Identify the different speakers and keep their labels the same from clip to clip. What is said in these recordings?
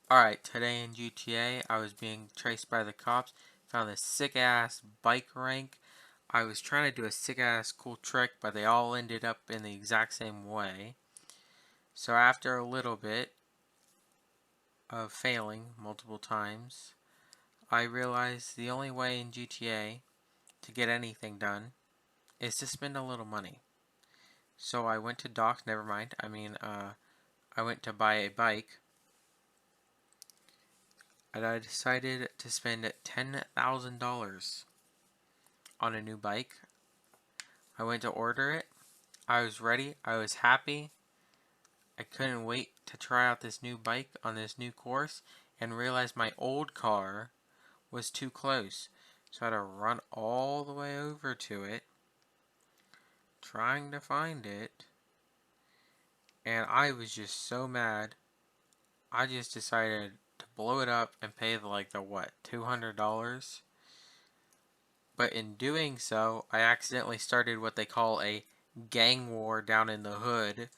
Speaker 1: Alright, today in GTA, I was being chased by the cops, found this sick-ass bike rank. I was trying to do a sick-ass cool trick, but they all ended up in the exact same way. So after a little bit of failing multiple times, I realized the only way in GTA to get anything done is to spend a little money. So I went to Docs, never mind, I went to buy a bike, and I decided to spend $10,000 on a new bike. I went to order it. I was ready. I was happy. I couldn't wait to try out this new bike on this new course and realized my old car was too close. So I had to run all the way over to it, trying to find it. And I was just so mad. I just decided to blow it up and pay the what, $200? But in doing so, I accidentally started what they call a gang war down in the hood.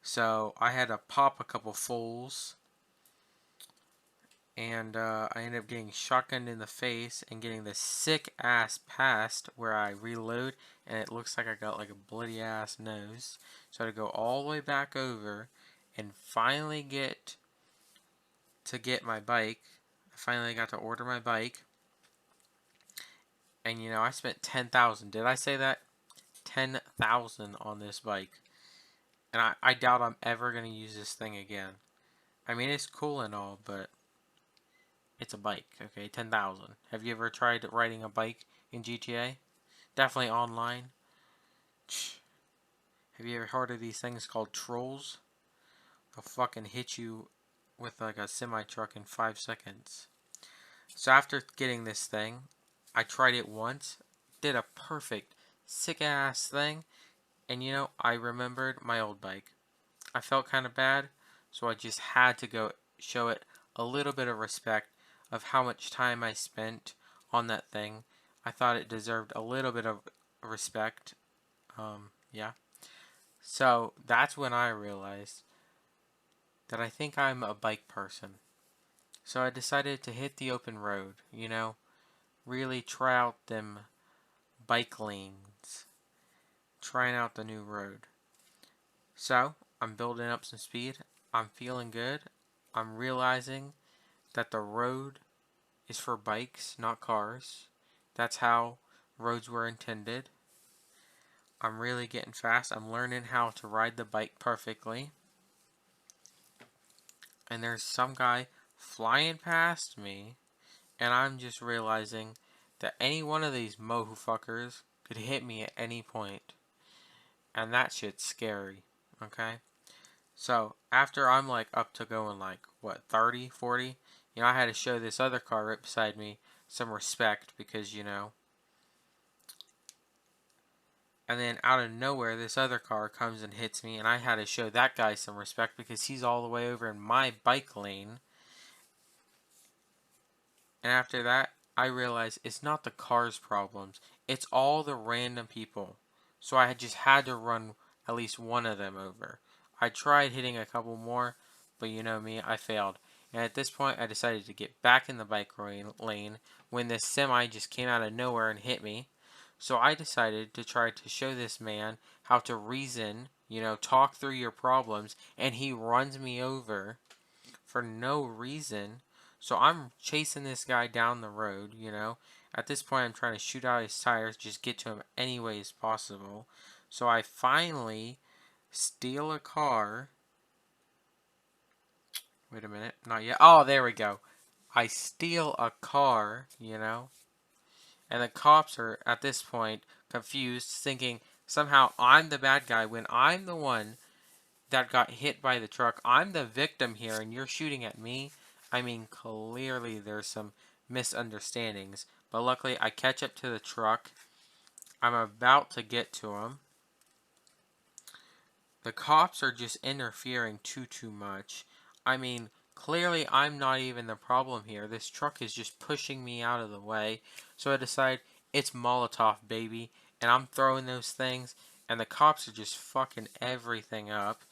Speaker 1: So I had to pop a couple fools, and I ended up getting shotgunned in the face and getting this sick ass past where I reload and it looks like I got like a bloody ass nose. So I had to go all the way back over and finally get my bike. I finally got to order my bike, and I spent 10,000. Did I say that? 10,000 on this bike. And I doubt I'm ever going to use this thing again. I mean, it's cool and all, but it's a bike, okay? 10,000. Have you ever tried riding a bike in GTA? Definitely online. Have you ever heard of these things called trolls? They'll fucking hit you with like a semi-truck in 5 seconds. So after getting this thing, I tried it once, did a perfect, sick-ass thing, and I remembered my old bike. I felt kind of bad, so I just had to go show it a little bit of respect of how much time I spent on that thing. I thought it deserved a little bit of respect. Yeah. So that's when I realized that I think I'm a bike person. So I decided to hit the open road, really try out them bike lanes, trying out the new road. So I'm building up some speed. I'm feeling good. I'm realizing that the road is for bikes, not cars. That's how roads were intended. I'm really getting fast. I'm learning how to ride the bike perfectly. And there's some guy flying past me, and I'm just realizing that any one of these mohufuckers could hit me at any point. And that shit's scary, okay? So, after I'm like up to going like, what, 30, 40? I had to show this other car right beside me some respect because, and then out of nowhere, this other car comes and hits me, and I had to show that guy some respect because he's all the way over in my bike lane. And after that, I realized it's not the car's problems, it's all the random people. So I just had to run at least one of them over. I tried hitting a couple more, but you know me, I failed. And at this point, I decided to get back in the bike lane when this semi just came out of nowhere and hit me. So I decided to try to show this man how to reason, talk through your problems, and he runs me over for no reason. So I'm chasing this guy down the road. At this point, I'm trying to shoot out his tires, just get to him any way as possible. So I finally steal a car. Wait a minute, not yet. Oh, there we go. I steal a car. And the cops are, at this point, confused, thinking somehow I'm the bad guy when I'm the one that got hit by the truck. I'm the victim here, and you're shooting at me. I mean, clearly there's some misunderstandings. But luckily, I catch up to the truck. I'm about to get to him. The cops are just interfering too much. I mean, clearly I'm not even the problem here. This truck is just pushing me out of the way. So I decide it's Molotov, baby. And I'm throwing those things. And the cops are just fucking everything up.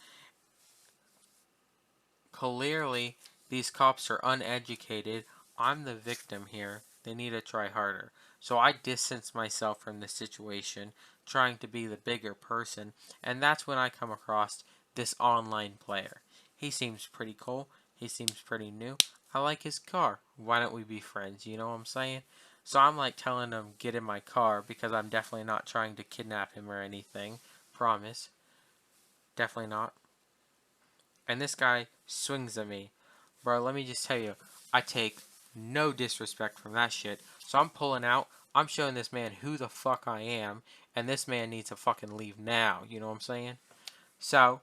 Speaker 1: Clearly, These cops are uneducated. I'm the victim here. They need to try harder. So I distance myself from the situation, trying to be the bigger person, and that's when I come across this online player. He seems pretty cool. He seems pretty new. I like his car. Why don't we be friends? You know what I'm saying? So I'm like telling him, get in my car, because I'm definitely not trying to kidnap him or anything. Promise. Definitely not. And this guy swings at me. Bro, let me just tell you, I take no disrespect from that shit. So I'm pulling out. I'm showing this man who the fuck I am. And this man needs to fucking leave now. You know what I'm saying? So,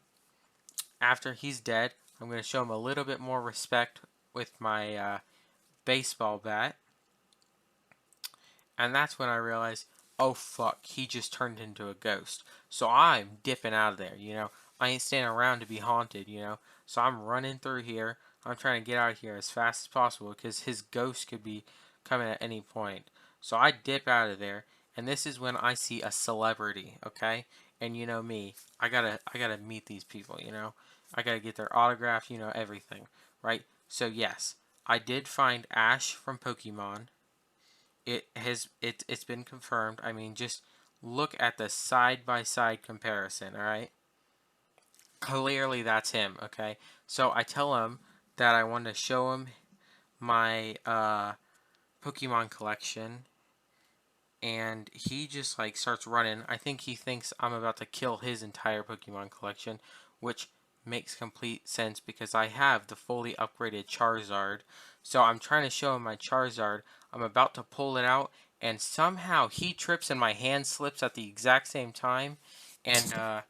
Speaker 1: after he's dead, I'm going to show him a little bit more respect with my baseball bat. And that's when I realized, oh fuck, he just turned into a ghost. So I'm dipping out of there, you know. I ain't standing around to be haunted, you know. So I'm running through here. I'm trying to get out of here as fast as possible because his ghost could be coming at any point. So I dip out of there, and this is when I see a celebrity, okay? And you know me, I gotta meet these people, you know. I gotta get their autograph, you know, everything, right? So yes, I did find Ash from Pokemon. It's been confirmed. I mean, just look at the side by side comparison, all right? Clearly that's him, okay? So I tell him that I want to show him my Pokemon collection, and he just like starts running. I think he thinks I'm about to kill his entire Pokemon collection, which makes complete sense because I have the fully upgraded Charizard. So I'm trying to show him my Charizard. I'm about to pull it out, and somehow he trips and my hand slips at the exact same time, and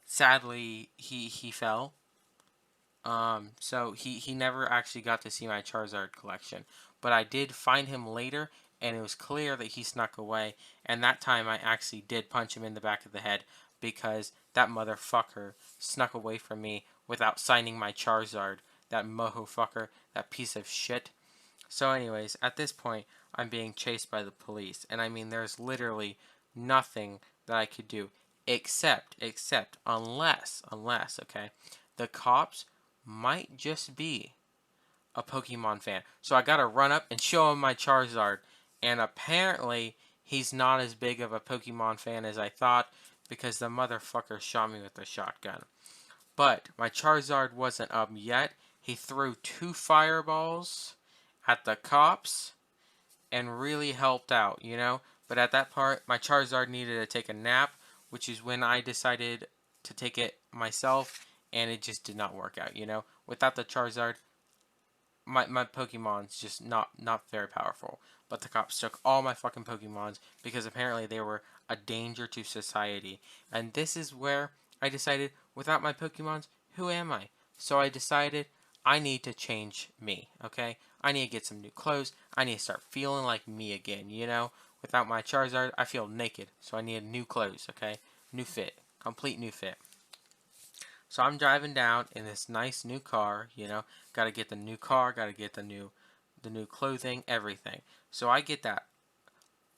Speaker 1: sadly he fell. So he never actually got to see my Charizard collection. But I did find him later, and it was clear that he snuck away. And that time I actually did punch him in the back of the head because that motherfucker snuck away from me without signing my Charizard. That moho fucker, that piece of shit. So anyways, at this point, I'm being chased by the police. And I mean, there's literally nothing that I could do except, unless, okay, the cops might just be a Pokemon fan. So I gotta run up and show him my Charizard. And apparently, he's not as big of a Pokemon fan as I thought because the motherfucker shot me with a shotgun. But my Charizard wasn't up yet. He threw 2 fireballs at the cops and really helped out, you know? But at that part, my Charizard needed to take a nap, which is when I decided to take it myself, and it just did not work out, you know? Without the Charizard, my Pokemon's just not very powerful. But the cops took all my fucking Pokemons because apparently they were a danger to society. And this is where I decided, without my Pokemons, who am I? So I decided I need to change me, okay? I need to get some new clothes. I need to start feeling like me again, you know? Without my Charizard, I feel naked. So I need new clothes, okay? New fit. Complete new fit. So I'm driving down in this nice new car, you know, got to get the new car, got to get the new clothing, everything. So I get that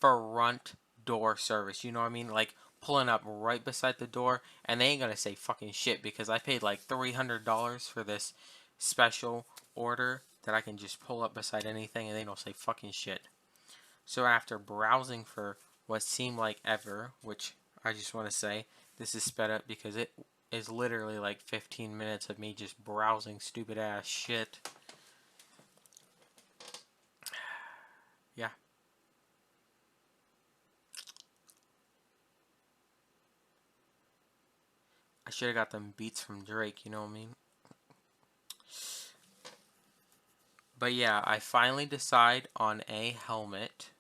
Speaker 1: front door service, you know what I mean? Like pulling up right beside the door, and they ain't going to say fucking shit because I paid like $300 for this special order that I can just pull up beside anything and they don't say fucking shit. So after browsing for what seemed like ever, which I just want to say, this is sped up because it is literally like 15 minutes of me just browsing stupid ass shit. Yeah. I should have got them beats from Drake, you know what I mean? But yeah, I finally decide on a helmet.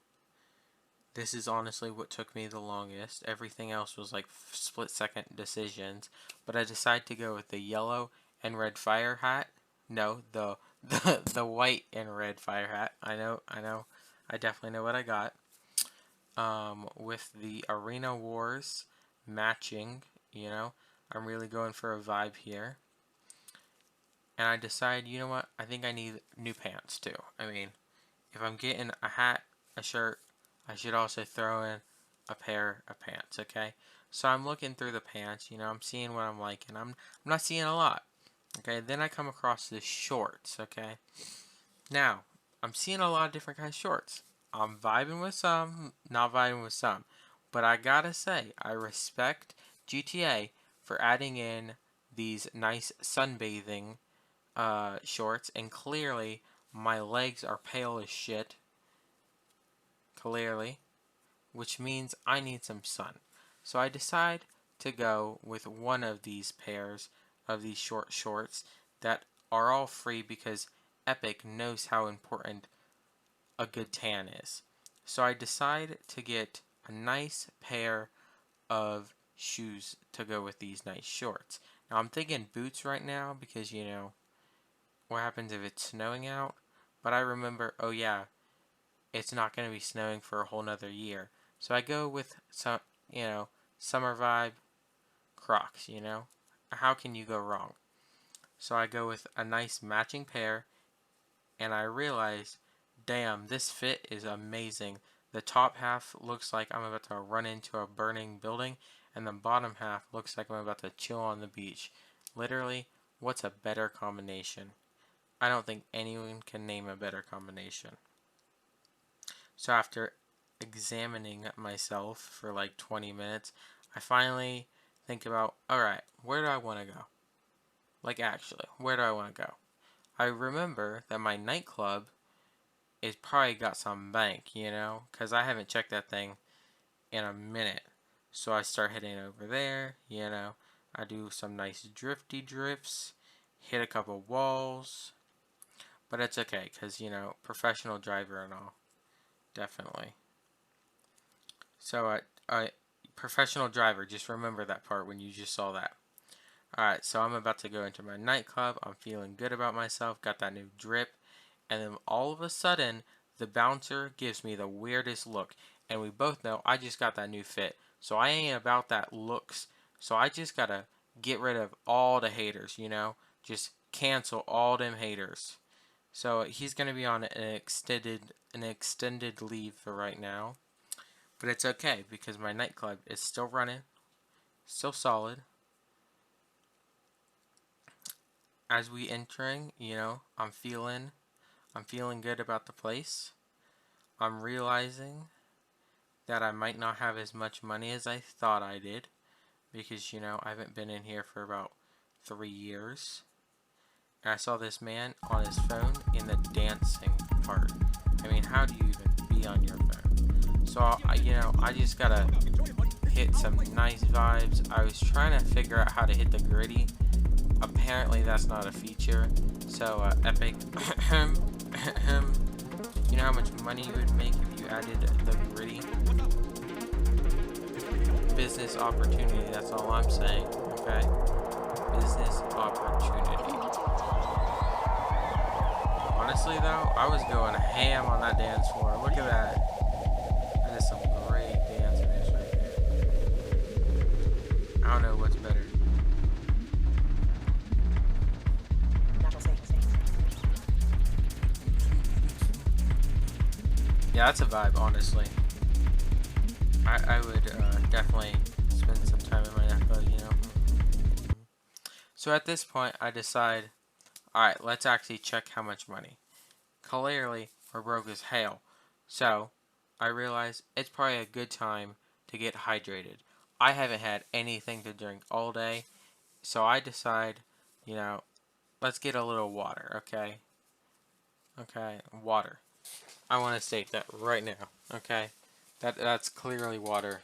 Speaker 1: This is honestly what took me the longest. Everything else was like split second decisions. But I decided to go with the yellow and red fire hat. No, the white and red fire hat. I know. I definitely know what I got. With the Arena Wars matching, you know, I'm really going for a vibe here. And I decided, you know what? I think I need new pants too. I mean, if I'm getting a hat, a shirt, I should also throw in a pair of pants, okay? So I'm looking through the pants, you know, I'm seeing what I'm liking. I'm not seeing a lot. Okay, then I come across the shorts, okay? Now, I'm seeing a lot of different kinds of shorts. I'm vibing with some, not vibing with some. But I gotta say, I respect GTA for adding in these nice sunbathing shorts, and clearly my legs are pale as shit, clearly, which means I need some sun. So I decide to go with one of these pairs of these short shorts that are all free because Epic knows how important a good tan is. So I decide to get a nice pair of shoes to go with these nice shorts. Now I'm thinking boots right now because, what happens if it's snowing out? But I remember, oh yeah, it's not going to be snowing for a whole nother year. So I go with some, summer vibe Crocs. How can you go wrong? So I go with a nice matching pair, and I realize, damn, this fit is amazing. The top half looks like I'm about to run into a burning building, and the bottom half looks like I'm about to chill on the beach. Literally, what's a better combination? I don't think anyone can name a better combination. So after examining myself for like 20 minutes, I finally think about, alright, where do I want to go? Like actually, where do I want to go? I remember that my nightclub is probably got some bank, because I haven't checked that thing in a minute. So I start heading over there, I do some nice drifty drifts, hit a couple walls, but it's okay, because, professional driver and all, definitely. So, professional driver, just remember that part when you just saw that. Alright, so I'm about to go into my nightclub. I'm feeling good about myself. Got that new drip. And then all of a sudden, the bouncer gives me the weirdest look. And we both know I just got that new fit. So I ain't about that looks. So I just gotta get rid of all the haters. Just cancel all them haters. So he's gonna be on an extended leave for right now. But it's okay because my nightclub is still running, still solid. As we entering, I'm feeling good about the place. I'm realizing that I might not have as much money as I thought I did because, I haven't been in here for about 3 years. And I saw this man on his phone in the dancing part. I mean, how do you even be on your phone? So, I just gotta hit some nice vibes. I was trying to figure out how to hit the gritty. Apparently that's not a feature. So Epic, you know how much money you would make if you added the gritty? Business opportunity, that's all I'm saying, okay? Business opportunity. Honestly though, I was going ham on that dance floor. Look at that. That is some great dance moves right there. I don't know what's better. Yeah, that's a vibe, honestly. I would definitely spend some time in my nightclub. So at this point, I decide, alright, let's actually check how much money. Clearly, we're broke as hell. So, I realize it's probably a good time to get hydrated. I haven't had anything to drink all day, so I decide, let's get a little water, okay? Okay, water. I want to state that right now, okay? That's clearly water.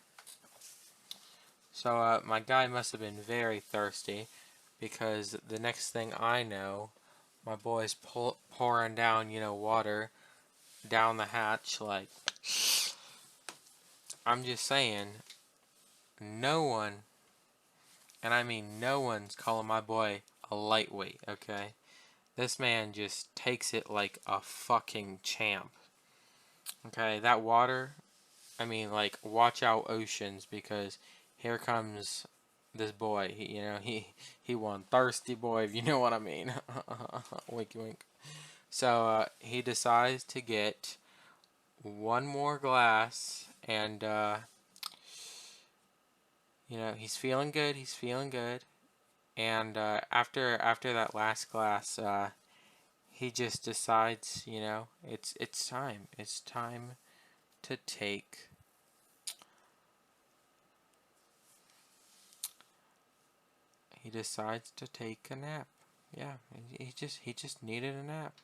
Speaker 1: So my guy must have been very thirsty because the next thing I know, my boy's pouring down, water down the hatch like, I'm just saying, no one, and I mean no one's calling my boy a lightweight, okay? This man just takes it like a fucking champ. Okay, that water, I mean, like, watch out oceans because here comes this boy. He one thirsty boy, if you know what I mean. Wink, wink. So he decides to get one more glass, and he's feeling good. He's feeling good, And after that last glass, he just decides, it's time. It's time to take. He decides to take a nap. Yeah, he just needed a nap.